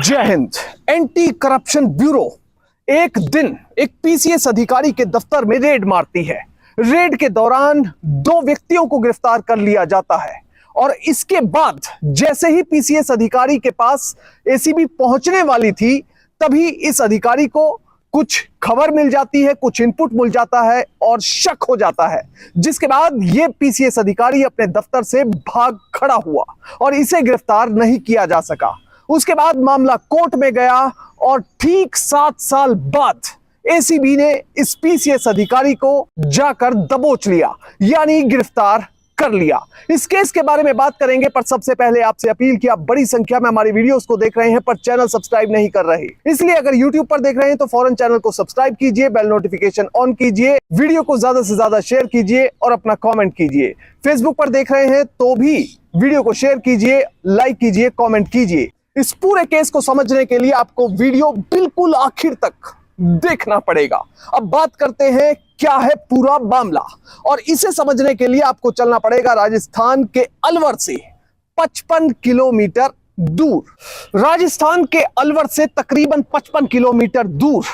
जय Hind. Anti corruption bureau एक दिन एक पीसीएस अधिकारी के दफ्तर में रेड मारती है। रेड के दौरान दो व्यक्तियों को गिरफ्तार कर लिया जाता है और इसके बाद जैसे ही पीसीएस अधिकारी के पास एसीबी पहुंचने वाली थी, तभी इस अधिकारी को कुछ खबर मिल जाती है, कुछ इनपुट मिल जाता है और शक हो जाता है, जिसके बाद यह पीसीएस अधिकारी अपने दफ्तर से भाग खड़ा हुआ और इसे गिरफ्तार नहीं किया जा सका। उसके बाद मामला कोर्ट में गया और ठीक 7 साल बाद एसीबी ने इस पीसीएस अधिकारी को जाकर दबोच लिया, यानी गिरफ्तार कर लिया। इस केस के बारे में बात करेंगे, पर सबसे पहले आपसे अपील कि आप बड़ी संख्या में हमारी वीडियोस को देख रहे हैं पर चैनल सब्सक्राइब नहीं कर रहे, इसलिए अगर यूट्यूब पर देख रहे हैं तो फौरन चैनल को सब्सक्राइब कीजिए, बेल नोटिफिकेशन ऑन कीजिए, वीडियो को ज्यादा से ज्यादा शेयर कीजिए और अपना कॉमेंट कीजिए। फेसबुक पर देख रहे हैं तो भी वीडियो को शेयर कीजिए, लाइक कीजिए, कॉमेंट कीजिए। इस पूरे केस को समझने के लिए आपको वीडियो बिल्कुल आखिर तक देखना पड़ेगा। अब बात करते हैं क्या है पूरा मामला, और इसे समझने के लिए आपको चलना पड़ेगा राजस्थान के अलवर से 55 किलोमीटर दूर। राजस्थान के अलवर से तकरीबन 55 किलोमीटर दूर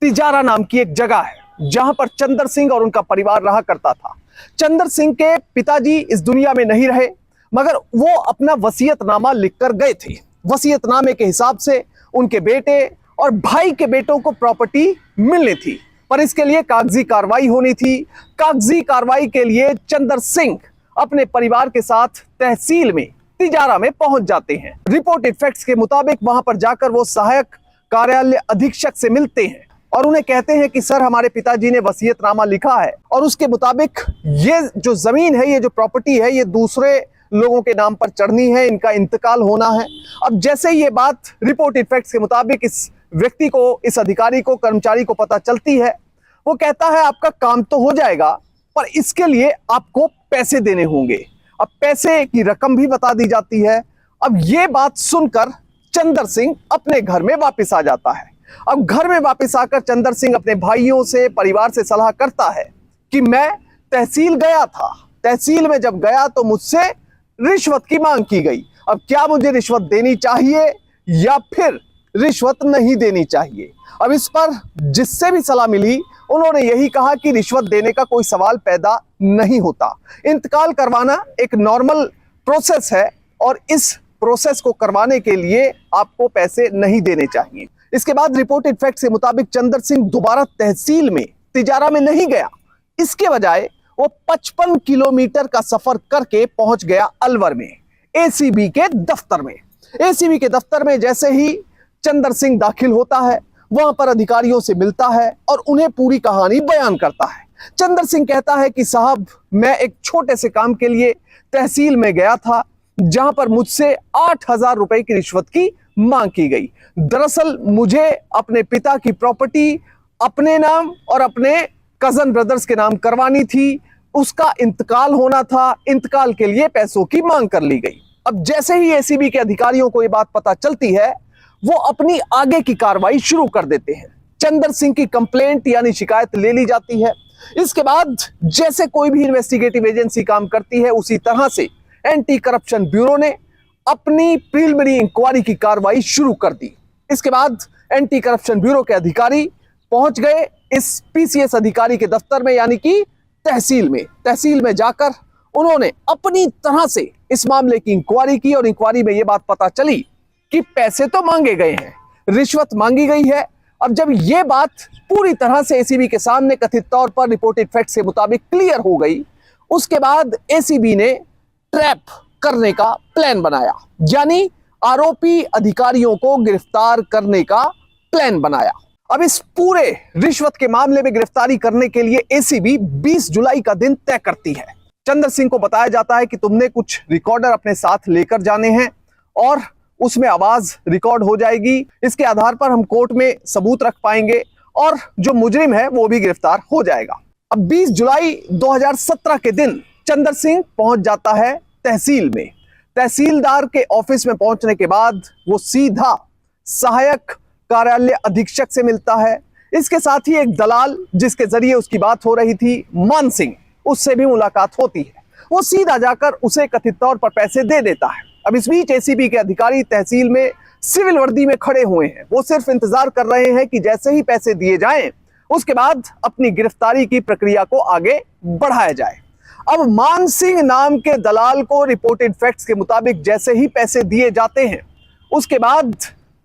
तिजारा नाम की एक जगह है, जहां पर चंदर सिंह और उनका परिवार रहा करता था। चंदर सिंह के पिताजी इस दुनिया में नहीं रहे, मगर वो अपना वसीयतनामा लिखकर गए थे। वसीयतनामे के हिसाब से उनके बेटे और भाई के बेटों को प्रॉपर्टी मिलनी थी, पर इसके लिए कागजी कार्रवाई होनी थी। कागजी कार्रवाई के लिए चंदर सिंह अपने परिवार के साथ तहसील में तिजारा में पहुंच जाते हैं। रिपोर्टेड फैक्ट्स के मुताबिक वहां पर जाकर वो सहायक कार्यालय अधीक्षक से मिलते हैं और उन्हें कहते हैं कि सर, हमारे पिताजी ने वसीयतनामा लिखा है और उसके मुताबिक ये जो जमीन है, ये जो प्रॉपर्टी है, ये दूसरे लोगों के नाम पर चढ़नी है, इनका इंतकाल होना है। अब जैसे ये बात रिपोर्टेड फैक्ट्स के मुताबिक इस व्यक्ति को, इस अधिकारी को, कर्मचारी को पता चलती है, वो कहता है आपका काम तो हो जाएगा, पर इसके लिए आपको पैसे देने होंगे। अब पैसे की रकम भी बता दी जाती है। अब ये बात सुनकर चंदर सिंह अपने घर में वापस आ जाता है। अब घर में वापस आकर चंदर सिंह अपने भाइयों से, परिवार से सलाह करता है कि मैं तहसील गया था, तहसील में जब गया तो मुझसे रिश्वत की मांग की गई। अब क्या मुझे रिश्वत देनी चाहिए या फिर रिश्वत नहीं देनी चाहिए? अब इस पर जिससे भी सलाह मिली, उन्होंने यही कहा कि रिश्वत देने का कोई सवाल पैदा नहीं होता। इंतकाल करवाना एक नॉर्मल प्रोसेस है और इस प्रोसेस को करवाने के लिए आपको पैसे नहीं देने चाहिए। इसके बाद रिपोर्टेड फैक्ट के मुताबिक चंदर सिंह दोबारा तहसील में तिजारा में नहीं गया, इसके बजाय वो 55 किलोमीटर का सफर करके पहुंच गया अलवर में एसीबी के दफ्तर में। एसीबी के दफ्तर में जैसे ही चंदर सिंह दाखिल होता है, वहां पर अधिकारियों से मिलता है और उन्हें पूरी कहानी बयान करता है। चंदर सिंह कहता है कि साहब, मैं एक छोटे से काम के लिए तहसील में गया था, जहां पर मुझसे 8,000 रुपए की रिश्वत की मांग की गई। दरअसल मुझे अपने पिता की प्रॉपर्टी अपने नाम और अपने कजन ब्रदर्स के नाम करवानी थी, उसका इंतकाल होना था, इंतकाल के लिए पैसों की मांग कर ली गई। अब जैसे ही एसीबी के अधिकारियों को यह बात पता चलती है, वो अपनी आगे की कार्रवाई शुरू कर देते हैं। चंदर सिंह की कंप्लेंट यानी शिकायत ले ली जाती है। इसके बाद जैसे कोई भी इन्वेस्टिगेटिव एजेंसी काम करती है, उसी तरह से एंटी करप्शन ब्यूरो ने अपनी प्रिलिमिनरी इंक्वायरी की कार्रवाई शुरू कर दी। इसके बाद एंटी करप्शन ब्यूरो के अधिकारी पहुंच गए इस पीसीएस अधिकारी के दफ्तर में, यानी कि तहसील में। तहसील में जाकर उन्होंने अपनी तरह से इस मामले की इंक्वायरी की और इंक्वायरी में यह बात पता चली कि पैसे तो मांगे गए हैं, रिश्वत मांगी गई है। अब जब यह बात पूरी तरह से एसीबी के सामने कथित तौर पर रिपोर्टेड फैक्ट्स के मुताबिक क्लियर हो गई, उसके बाद एसीबी ने ट्रैप करने का प्लान बनाया, यानी आरोपी अधिकारियों को गिरफ्तार करने का प्लान बनाया। अब इस पूरे रिश्वत के मामले में गिरफ्तारी करने के लिए एसीबी 20 जुलाई का दिन तय करती है। चंदर सिंह को बताया जाता है कि तुमने कुछ रिकॉर्डर अपने साथ लेकर जाने हैं और उसमें आवाज रिकॉर्ड हो जाएगी। इसके आधार पर हम कोर्ट में सबूत रख पाएंगे और जो मुजरिम है वो भी गिरफ्तार हो जाएगा। अब 20 जुलाई 2017 के दिन चंदर सिंह पहुंच जाता है तहसील में। तहसीलदार के ऑफिस में पहुंचने के बाद वो सीधा सहायक कार्यालय अधीक्षक से मिलता है। इसके साथ ही एक दलाल जिसके जरिए उसकी बात हो रही थी, मान सिंह, उससे भी मुलाकात होती है। वो सीधा जाकर उसे कथित तौर पर पैसे दे देता है। अब इस बीच एसीबी के अधिकारी तहसील में सिविल वर्दी में खड़े हुए हैं। वो सिर्फ इंतजार कर रहे हैं कि जैसे ही पैसे दिए जाएं, उसके बाद अपनी गिरफ्तारी की प्रक्रिया को आगे बढ़ाया जाए। अब मान सिंह नाम के दलाल को रिपोर्टेड फैक्ट्स के मुताबिक जैसे ही पैसे दिए जाते हैं, उसके बाद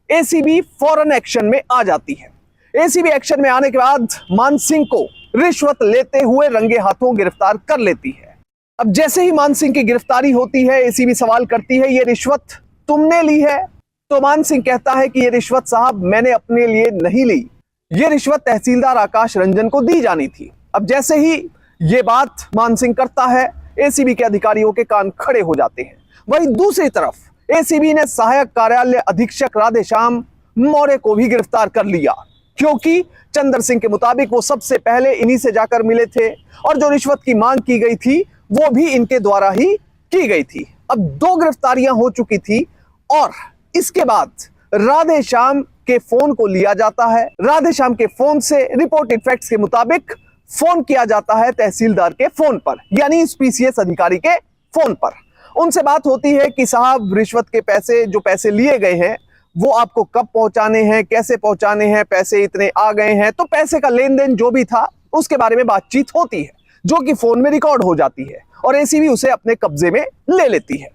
एसीबी फौरन एक्शन में आ जाती है। एसीबी एक्शन में आने के बाद मान सिंह को रिश्वत लेते हुए रंगे हाथों गिरफ्तार कर लेती है। अब जैसे ही मान सिंह की गिरफ्तारी होती है, एसीबी सवाल करती है, ये रिश्वत तुमने ली है? तो मान सिंह कहता है कि ये रिश्वत साहब मैंने अपने लिए नहीं ली, ये रिश्वत तहसीलदार आकाश रंजन को दी जानी थी। अब जैसे ही ये बात मान सिंह करता है, एसीबी के अधिकारियों के कान खड़े हो जाते हैं। वहीं दूसरी तरफ एसीबी ने सहायक कार्यालय अधीक्षक राधेश्याम मौर्य को भी गिरफ्तार कर लिया, क्योंकि चंद्र सिंह के मुताबिक वो सबसे पहले इन्हीं से जाकर मिले थे और जो रिश्वत की मांग की गई थी वो भी इनके द्वारा ही की गई थी। अब 2 गिरफ्तारियां हो चुकी थी और इसके बाद राधेश्याम के फोन को लिया जाता है। राधेश्याम के फोन से रिपोर्टेड फैक्ट्स के मुताबिक फोन किया जाता है तहसीलदार के फोन पर, यानी इस पीसीएस अधिकारी के फोन पर। उनसे बात होती है कि साहब रिश्वत के पैसे, जो पैसे लिए गए हैं वो आपको कब पहुंचाने हैं, कैसे पहुंचाने हैं, पैसे इतने आ गए हैं। तो पैसे का लेन देन जो भी था उसके बारे में बातचीत होती है, जो कि फोन में रिकॉर्ड हो जाती है और एसीबी उसे अपने कब्जे में ले लेती है।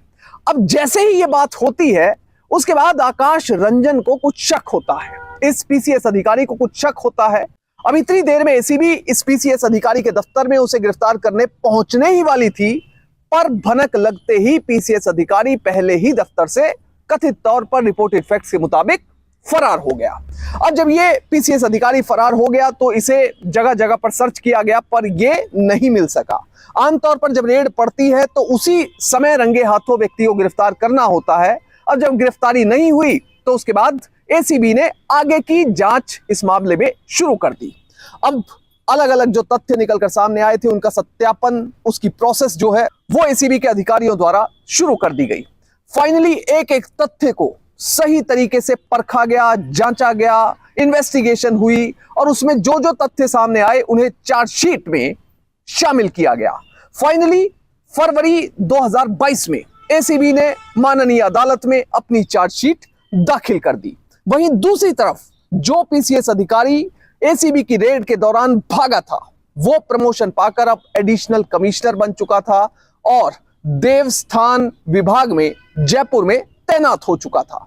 अब जैसे ही ये बात होती है, उसके बाद आकाश रंजन को कुछ शक होता है, इस पीसीएस अधिकारी को कुछ शक होता है। अब इतनी देर में एसीबी इस पीसीएस अधिकारी के दफ्तर में उसे गिरफ्तार करने पहुंचने ही वाली थी, पर भनक लगते ही पीसीएस अधिकारी पहले ही दफ्तर से कथित तौर पर रिपोर्टेड फैक्ट्स के मुताबिक फरार हो गया। अब जब ये पीसीएस अधिकारी फरार हो गया तो इसे जगह जगह पर सर्च किया गया, पर ये नहीं मिल सका। आमतौर पर जब रेड पड़ती है तो उसी समय रंगे हाथों व्यक्ति को गिरफ्तार करना होता है। अब जब गिरफ्तारी नहीं हुई तो उसके बाद एसीबी ने आगे की जांच इस मामले में शुरू कर दी। अब अलग अलग जो तथ्य निकलकर सामने आए थे उनका सत्यापन, उसकी प्रोसेस जो है वो एसीबी के अधिकारियों द्वारा शुरू कर दी गई। फाइनली एक एक तथ्य को सही तरीके से परखा गया, जांचा गया, इन्वेस्टिगेशन हुई और उसमें जो जो तथ्य सामने आए उन्हें चार्जशीट में शामिल किया गया। फाइनली फरवरी 2022 में एसीबी ने माननीय अदालत में अपनी चार्जशीट दाखिल कर दी। वहीं दूसरी तरफ जो पीसीएस अधिकारी एसीबी की रेड के दौरान भागा था, वो प्रमोशन पाकर अब एडिशनल कमिश्नर बन चुका था और देवस्थान विभाग में जयपुर में तैनात हो चुका था।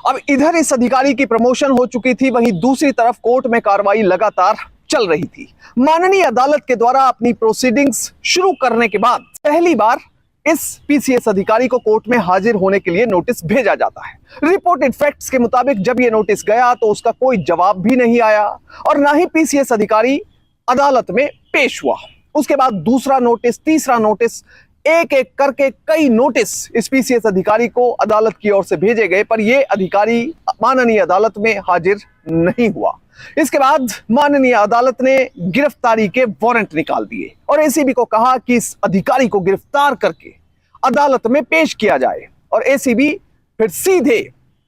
अब इधर इस अधिकारी की प्रमोशन हो चुकी थी, वहीं दूसरी तरफ कोर्ट में कार्रवाई लगातार चल रही थी। माननीय अदालत के द्वारा अपनी प्रोसीडिंग्स शुरू करने के बाद पहली बार इस पीसीएस अधिकारी को कोर्ट में हाजिर होने के लिए नोटिस भेजा जाता है। रिपोर्टेड फैक्ट्स के मुताबिक जब यह नोटिस गया तो उसका कोई जवाब भी नहीं आया और ना ही पीसीएस अधिकारी अदालत में पेश हुआ। उसके बाद दूसरा नोटिस, तीसरा नोटिस, एक एक करके कई नोटिस इस पीसीएस अधिकारी को अदालत की ओर से भेजे गए, पर यह अधिकारी माननीय अदालत में हाजिर नहीं हुआ। इसके बाद माननीय अदालत ने गिरफ्तारी के वारंट निकाल दिए और एसीबी को कहा कि इस अधिकारी को गिरफ्तार करके अदालत में पेश किया जाए और एसीबी फिर सीधे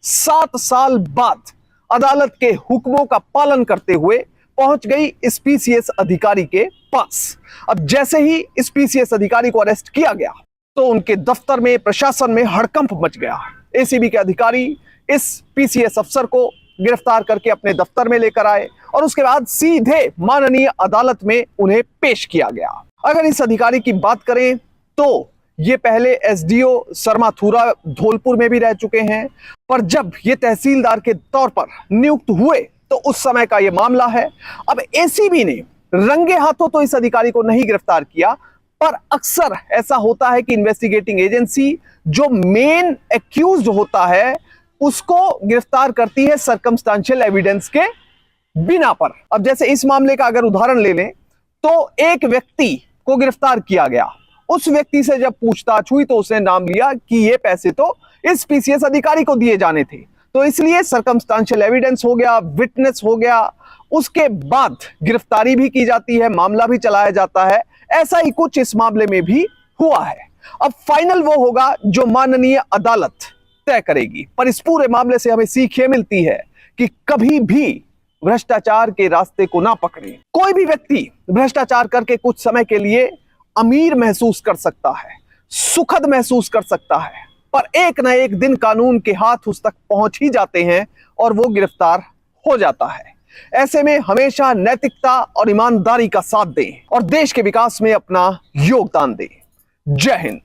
7 साल बाद अदालत के हुक्मों का पालन करते हुए पहुंच गई इस पीसीएस अधिकारी के पास। अब जैसे ही इस पीसीएस अधिकारी को अरेस्ट किया गया तो उनके दफ्तर में, प्रशासन में हड़कंप मच गया। एसीबी के अधिकारी इस पीसीएस अफसर को गिरफ्तार करके अपने दफ्तर में लेकर आए और उसके बाद सीधे माननीय अदालत में उन्हें पेश किया गया। अगर इस अधिकारी की बात करें तो ये पहले एसडीओ सरमाथुरा धौलपुर में भी रह चुके हैं, पर जब ये तहसीलदार के तौर पर नियुक्त हुए तो उस समय का ये मामला है। अब एसीबी ने रंगे हाथों तो इस अधिकारी को नहीं गिरफ्तार किया, पर अक्सर ऐसा होता है कि इन्वेस्टिगेटिंग एजेंसी जो मेन एक्यूज्ड होता है उसको गिरफ्तार करती है सर्कमस्टांशियल एविडेंस के बिना पर। अब जैसे इस मामले का अगर उदाहरण ले लें तो एक व्यक्ति को गिरफ्तार किया गया, उस व्यक्ति से जब पूछताछ हुई तो उसने नाम लिया कि ये पैसे तो इस पीसीएस अधिकारी को दिए जाने थे, तो इसलिए सर्कमस्टांशियल एविडेंस हो गया, विटनेस हो गया, उसके बाद गिरफ्तारी भी की जाती है, मामला भी चलाया जाता है। ऐसा ही कुछ इस मामले में भी हुआ है। अब फाइनल वो होगा जो माननीय अदालत तय करेगी, पर इस पूरे मामले से हमें सीख ये मिलती है कि कभी भी भ्रष्टाचार के रास्ते को ना पकड़ें। कोई भी व्यक्ति भ्रष्टाचार करके कुछ समय के लिए अमीर महसूस कर सकता है, सुखद महसूस कर सकता है, पर एक न एक दिन कानून के हाथ उस तक पहुंच ही जाते हैं और वो गिरफ्तार हो जाता है। ऐसे में हमेशा नैतिकता और ईमानदारी का साथ दें और देश के विकास में अपना योगदान दें। जय हिंद।